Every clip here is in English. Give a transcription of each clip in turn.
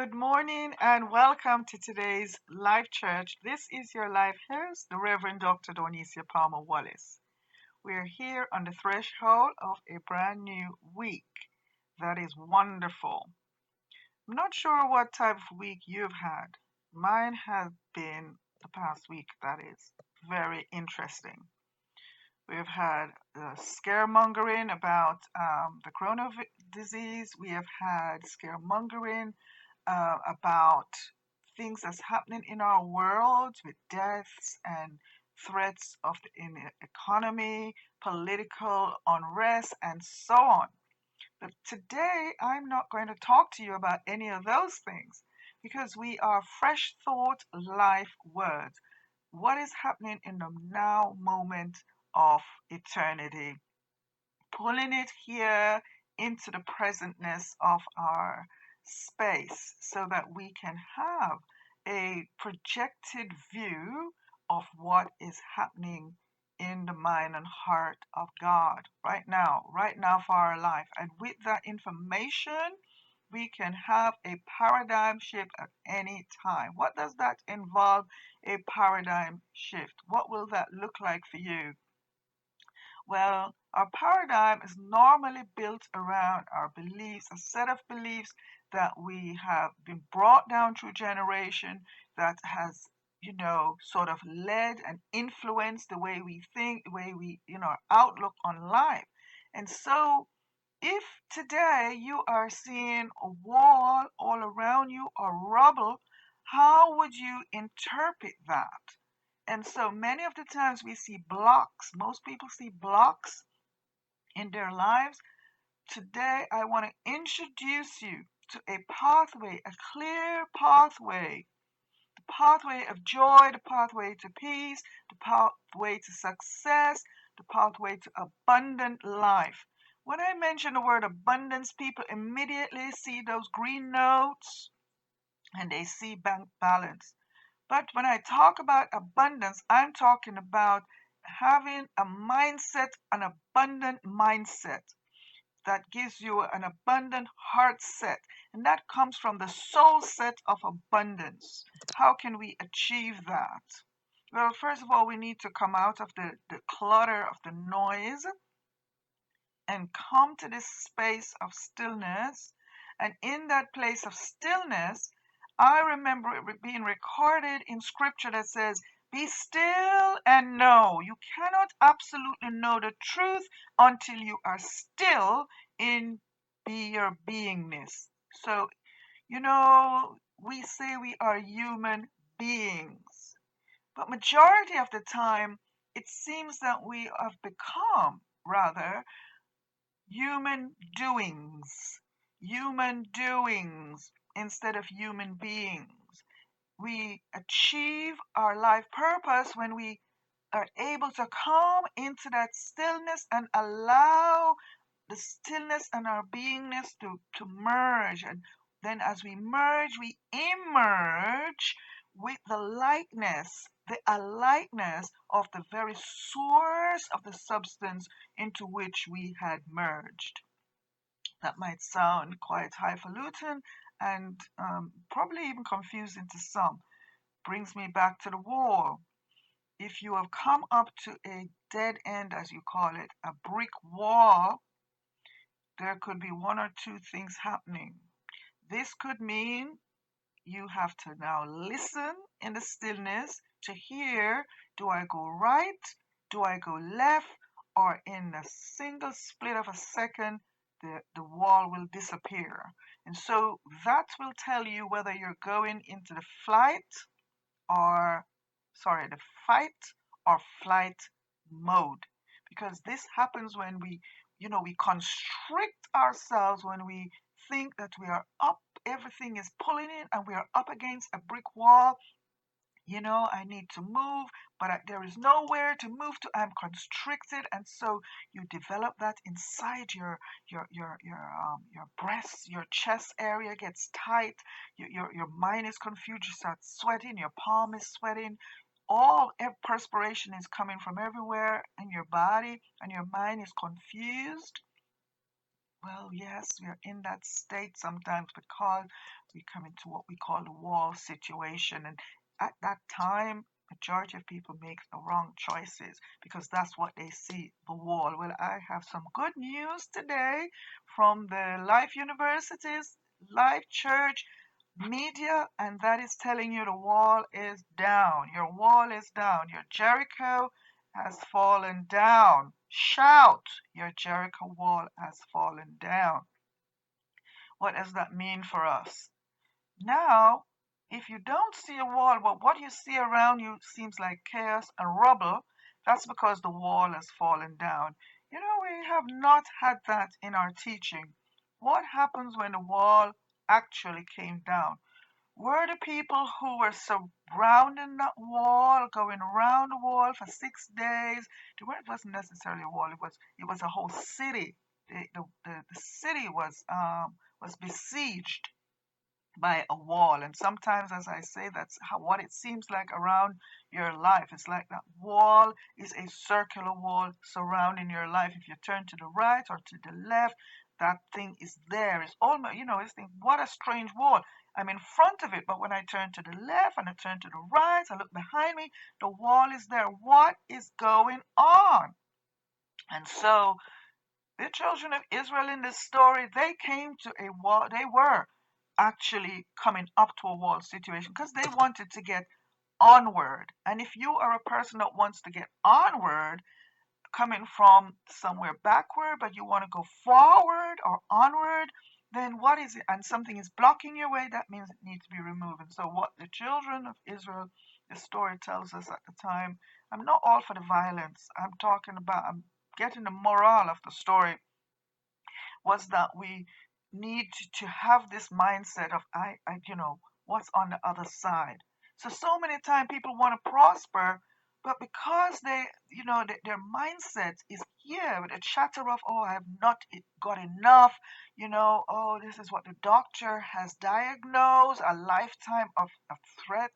Good morning and welcome to today's Life Church. This is your life host, the Reverend Dr. Dornesia Palmer Wallace. We're here on the threshold of a brand new week. That is wonderful. I'm not sure what type of week you've had. Mine has been the past week, that is very interesting. We've had scaremongering about the corona disease. We have had scaremongering about things that's happening in our world with deaths and threats in the economy, political unrest, and so on. But today, I'm not going to talk to you about any of those things because we are Fresh Thought LifeWords. What is happening in the now moment of eternity? Pulling it here into the presentness of our space so that we can have a projected view of what is happening in the mind and heart of God right now for our life. And with that information, we can have a paradigm shift at any time. What does that involve? A paradigm shift. What will that look like for you? Well, our paradigm is normally built around our beliefs, a set of beliefs that we have been brought down through generation that has, sort of led and influenced the way we think, the way we, our outlook on life. And so if today you are seeing a wall all around you or rubble, how would you interpret that? And so many of the times we see blocks. Most people see blocks in their lives. Today, I want to introduce you to a pathway, a clear pathway. The pathway of joy, the pathway to peace, the pathway to success, the pathway to abundant life. When I mention the word abundance, people immediately see those green notes and they see bank balance. But when I talk about abundance, I'm talking about having a mindset, an abundant mindset that gives you an abundant heart set. And that comes from the soul set of abundance. How can we achieve that? Well, first of all, we need to come out of the clutter of the noise and come to this space of stillness. And in that place of stillness, I remember it being recorded in scripture that says, be still and know. You cannot absolutely know the truth until you are still in your beingness. So, we say we are human beings, but majority of the time, it seems that we have become, rather, human doings instead of human beings. We achieve our life purpose when we are able to come into that stillness and allow the stillness and our beingness to merge. And then as we merge, we emerge with the alightness of the very source of the substance into which we had merged. That might sound quite highfalutin and probably even confusing to some. Brings me back to the wall. If you have come up to a dead end, as you call it, a brick wall, there could be one or two things happening. This could mean you have to now listen in the stillness to hear, do I go right, do I go left, or in a single split of a second, the wall will disappear. And so that will tell you whether you're going into the fight or flight mode. Because this happens when we constrict ourselves, when we think that we are up, everything is pulling in and we are up against a brick wall. I need to move, but there is nowhere to move to. I'm constricted, and so you develop that inside your breast, your chest area gets tight. Your mind is confused. You start sweating. Your palm is sweating. All perspiration is coming from everywhere in your body, and your mind is confused. Well, yes, we are in that state sometimes because we come into what we call the wall situation. And at that time, majority of people make the wrong choices because that's what they see, the wall. Well, I have some good news today from the Life University's Life Church media, and that is telling you the wall is down. Your wall is down. Your Jericho has fallen down. Shout, your Jericho wall has fallen down. What does that mean for us? Now, if you don't see a wall, but what you see around you seems like chaos and rubble, that's because the wall has fallen down. You know, we have not had that in our teaching. What happens when the wall actually came down? Were the people who were surrounding that wall, going around the wall for 6 days? It wasn't necessarily a wall; it was a whole city. The city was besieged by a wall. And sometimes, as I say, that's what it seems like around your life. It's like that wall is a circular wall surrounding your life. If you turn to the right or to the left, that thing is there. It's almost, it's think, what a strange wall. I'm in front of it, but when I turn to the left and I turn to the right, I look behind me, the wall is there. What is going on? And so the children of Israel in this story, they came to a wall. They were actually coming up to a wall situation because they wanted to get onward. And if you are a person that wants to get onward, coming from somewhere backward, but you want to go forward or onward, then what is it? And something is blocking your way, that means it needs to be removed. And so, what the children of Israel, the story tells us at the time, I'm not all for the violence. I'm getting the moral of the story was that we need to have this mindset of what's on the other side. So many times people want to prosper, but because their mindset is here with a chatter of, oh, I have not got enough, oh, this is what the doctor has diagnosed, a lifetime of threat.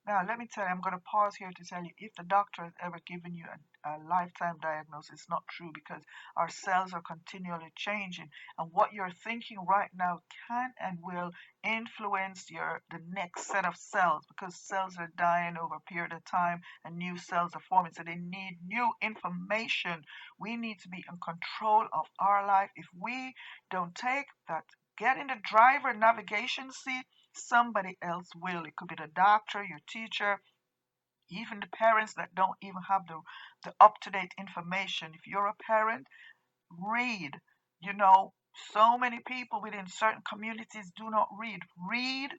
Now, let me tell you, I'm going to pause here to tell you, if the doctor has ever given you a lifetime diagnosis, it's not true, because our cells are continually changing. And what you're thinking right now can and will influence the next set of cells, because cells are dying over a period of time and new cells are forming. So they need new information. We need to be in control of our life. If we don't take that, get in the driver navigation seat, somebody else will. It could be the doctor, your teacher, even the parents that don't even have the up-to-date information. If you're a parent, read. You know, so many people within certain communities do not read. Read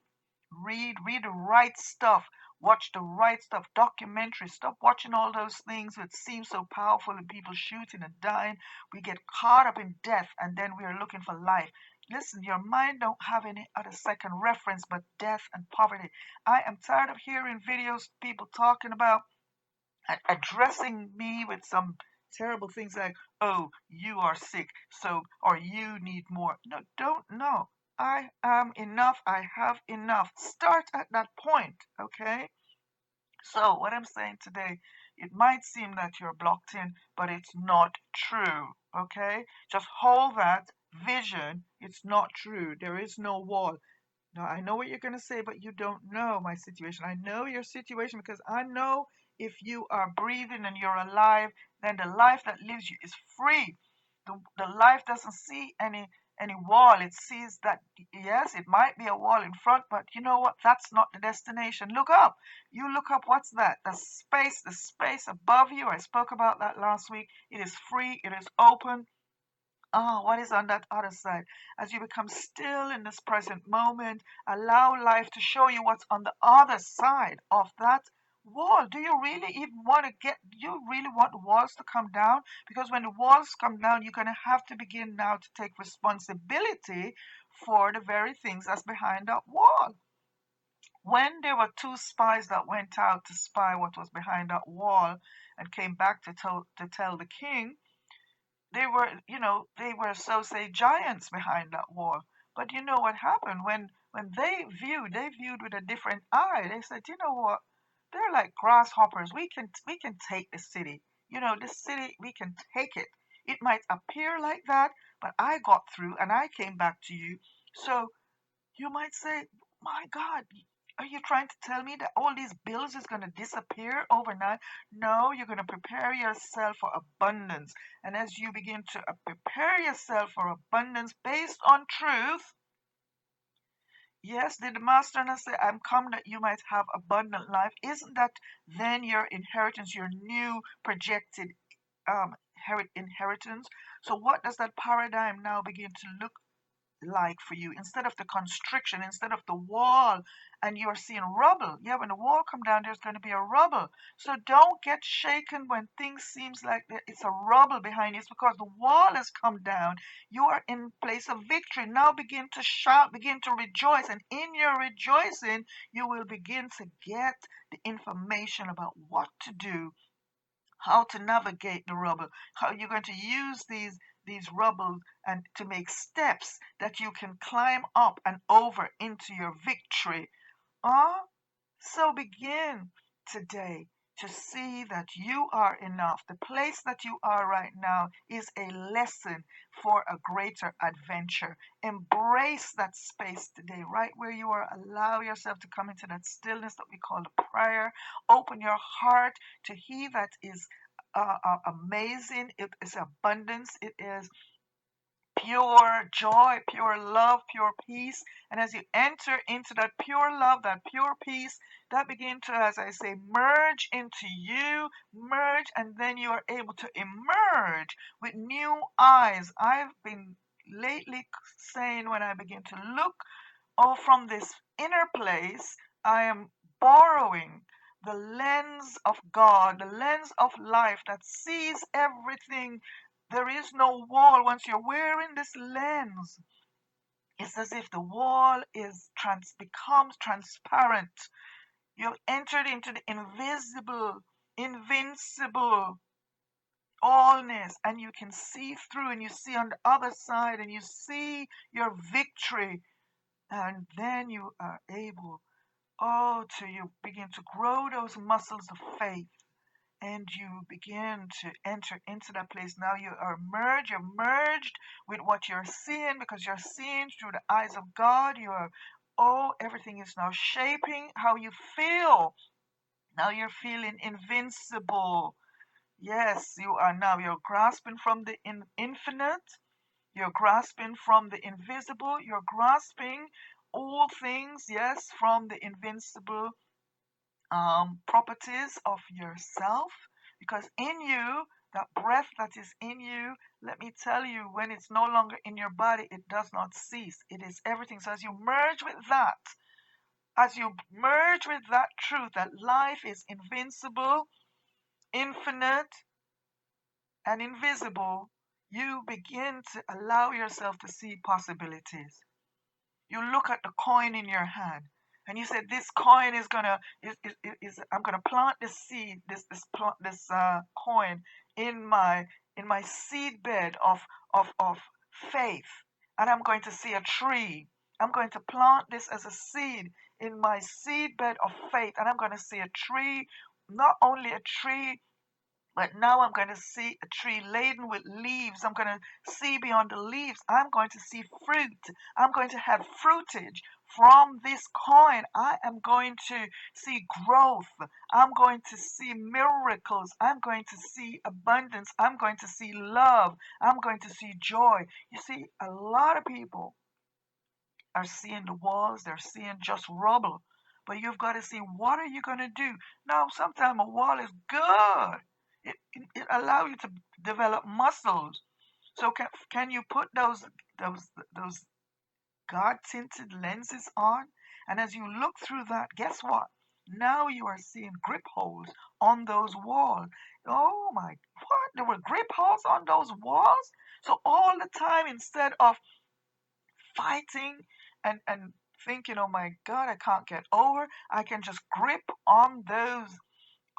the right stuff. Watch the right stuff. Documentaries. Stop watching all those things that seem so powerful and people shooting and dying. We get caught up in death and then we are looking for life. Listen, your mind don't have any other second reference but death and poverty. I am tired of hearing videos, people talking about addressing me with some terrible things like, oh, you are sick, so, or you need more. No, don't, no. I am enough. I have enough. Start at that point, okay? So, what I'm saying today, it might seem that you're blocked in, but it's not true, okay? Just hold that vision. It's not true. There is no wall. Now, I know what you're going to say, but you don't know my situation. I know your situation because I know if you are breathing and you're alive, then the life that lives you is free. The life doesn't see any wall. It sees that, yes, it might be a wall in front, but you know what? That's not the destination. Look up. You look up, what's that? The space above you. I spoke about that last week. It is free. It is open. Ah, what is on that other side? As you become still in this present moment, allow life to show you what's on the other side of that wall. Do you really even want to do you really want the walls to come down? Because when the walls come down, you're going to have to begin now to take responsibility for the very things that's behind that wall. When there were two spies that went out to spy what was behind that wall and came back to tell the king, they were so say giants behind that wall. But you know what happened when they viewed with a different eye. They said, you know what? They're like grasshoppers. We can take the city. This city, we can take it. It might appear like that, but I got through and I came back to you. So you might say, my God, are you trying to tell me that all these bills is going to disappear overnight? No, you're going to prepare yourself for abundance. And as you begin to prepare yourself for abundance based on truth, yes, did the master not say, I'm come that you might have abundant life? Isn't that then your inheritance, your new projected inheritance? So what does that paradigm now begin to look like for you? Instead of the constriction, instead of the wall, and you're seeing rubble. Yeah, when the wall come down, there's going to be a rubble. So don't get shaken when things seems like it's a rubble behind you. It's because the wall has come down. You are in place of victory. Now begin to shout, begin to rejoice, and in your rejoicing, you will begin to get the information about what to do, how to navigate the rubble, how you're going to use these rubble and to make steps that you can climb up and over into your victory. Ah, so begin today to see that you are enough. The place that you are right now is a lesson for a greater adventure. Embrace that space today, right where you are. Allow yourself to come into that stillness that we call the prayer. Open your heart to He that is amazing. It is abundance. It is pure joy, pure love, pure peace. And as you enter into that pure love, that pure peace, that begin to, as I say, merge into you, merge, and then you are able to emerge with new eyes. I've been lately saying when I begin to look from this inner place, I am borrowing the lens of God, the lens of life that sees everything. There is no wall. Once you're wearing this lens, it's as if the wall becomes transparent. You've entered into the invisible, invincible allness, and you can see through, and you see on the other side, and you see your victory. And then you are able, to you begin to grow those muscles of faith, and you begin to enter into that place. Now you're merged with what you're seeing, because you're seeing through the eyes of God. Everything is now shaping how you feel. Now you're feeling invincible. Yes, you're grasping from the infinite. You're grasping from the invisible. You're grasping all things, yes, from the invincible properties of yourself. Because in you, that breath that is in you, let me tell you, when it's no longer in your body, it does not cease. It is everything. So as you merge with that truth, that life is invincible, infinite, and invisible, you begin to allow yourself to see possibilities. You look at the coin in your hand, and you say, "This coin I'm gonna plant this seed, this coin in my seed bed of faith, and I'm going to see a tree. I'm going to plant this as a seed in my seed bed of faith, and I'm going to see a tree, not only a tree." But now I'm going to see a tree laden with leaves. I'm going to see beyond the leaves. I'm going to see fruit. I'm going to have fruitage from this coin. I am going to see growth. I'm going to see miracles. I'm going to see abundance. I'm going to see love. I'm going to see joy. You see, a lot of people are seeing the walls. They're seeing just rubble. But you've got to see, what are you going to do? Now, sometimes a wall is good. It allows you to develop muscles. So can you put those God tinted lenses on? And as you look through that, guess what? Now you are seeing grip holes on those walls. Oh my, what? There were grip holes on those walls? So all the time, instead of fighting and thinking, oh my God, I can't get over, I can just grip on those.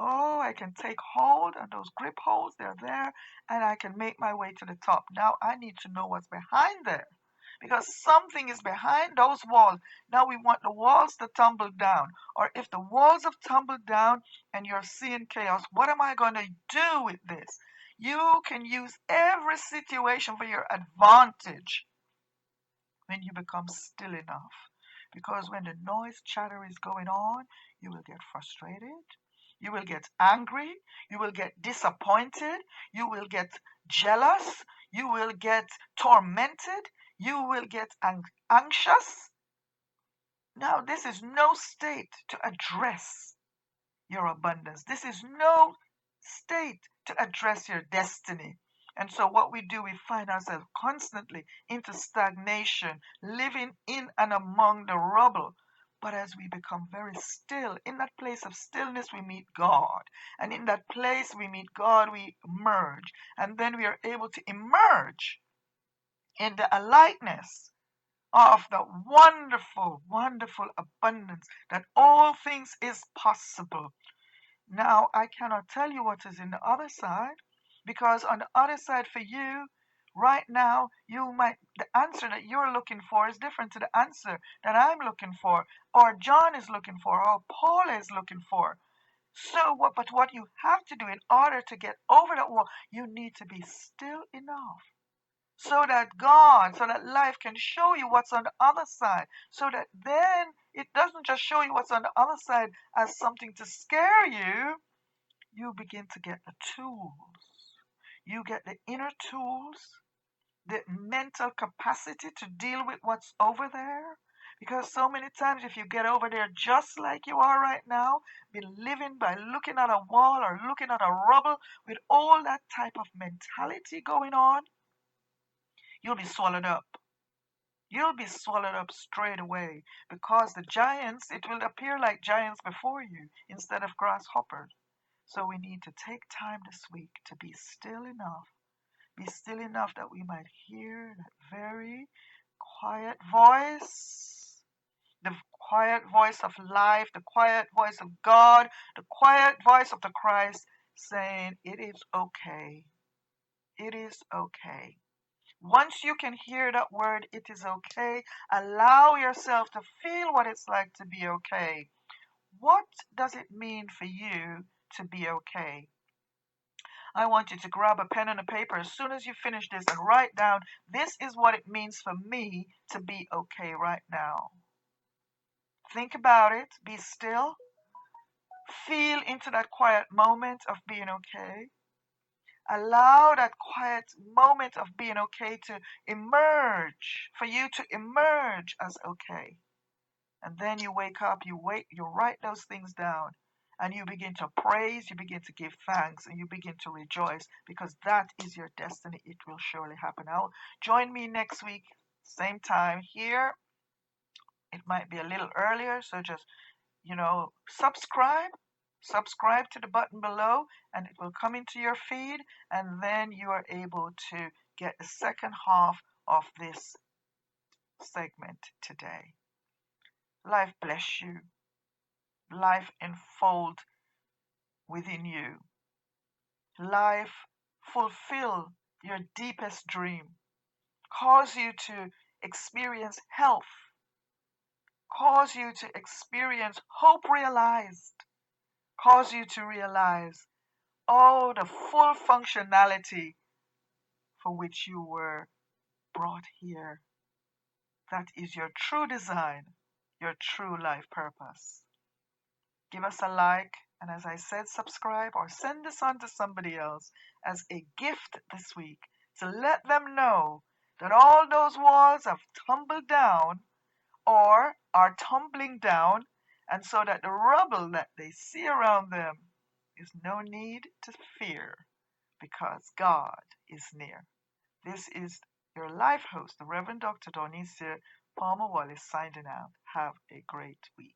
Oh, I can take hold of those grip holes. They're there, and I can make my way to the top. Now I need to know what's behind there, because something is behind those walls. Now we want the walls to tumble down. Or if the walls have tumbled down and you're seeing chaos, what am I going to do with this? You can use every situation for your advantage when you become still enough. Because when the noise chatter is going on, you will get frustrated, you will get angry, you will get disappointed, you will get jealous, you will get tormented, you will get anxious. Now, this is no state to address your abundance. This is no state to address your destiny. And so, what we do, we find ourselves constantly into stagnation, living in and among the rubble. But as we become very still, in that place of stillness, we meet God. And in that place we meet God, we emerge. And then we are able to emerge in the alightness of the wonderful, wonderful abundance that all things is possible. Now, I cannot tell you what is in the other side, because on the other side for you, right now, the answer that you're looking for is different to the answer that I'm looking for, or John is looking for, or Paul is looking for. But what you have to do in order to get over that wall, you need to be still enough so that life can show you what's on the other side, so that then it doesn't just show you what's on the other side as something to scare you. You begin to get the tools. You get the inner tools, the mental capacity to deal with what's over there. Because so many times, if you get over there just like you are right now, be living by looking at a wall or looking at a rubble with all that type of mentality going on, you'll be swallowed up. You'll be swallowed up straight away, because the giants, it will appear like giants before you instead of grasshoppers. So we need to take time this week to be still enough. Be still enough that we might hear that very quiet voice, the quiet voice of life, the quiet voice of God, the quiet voice of the Christ saying, it is okay. It is okay. Once you can hear that word, it is okay, allow yourself to feel what it's like to be okay. What does it mean for you to be okay? I want you to grab a pen and a paper as soon as you finish this and write down, this is what it means for me to be okay right now. Think about it, be still, feel into that quiet moment of being okay. Allow that quiet moment of being okay to emerge, for you to emerge as okay. And then you wake up, you write those things down, and you begin to praise, you begin to give thanks, and you begin to rejoice, because that is your destiny. It will surely happen. Now, join me next week, same time here. It might be a little earlier, so just, subscribe to the button below, and it will come into your feed, and then you are able to get the second half of this segment today. Life bless you. Life enfold within you. Life fulfill your deepest dream. Cause you to experience health. Cause you to experience hope realized. Cause you to realize, the full functionality for which you were brought here. That is your true design, your true life purpose. Give us a like, and as I said, subscribe or send this on to somebody else as a gift this week to let them know that all those walls have tumbled down or are tumbling down, and so that the rubble that they see around them is no need to fear, because God is near. This is your life host, the Reverend Dr. Dornicia Palmer Wallace, signing out. Have a great week.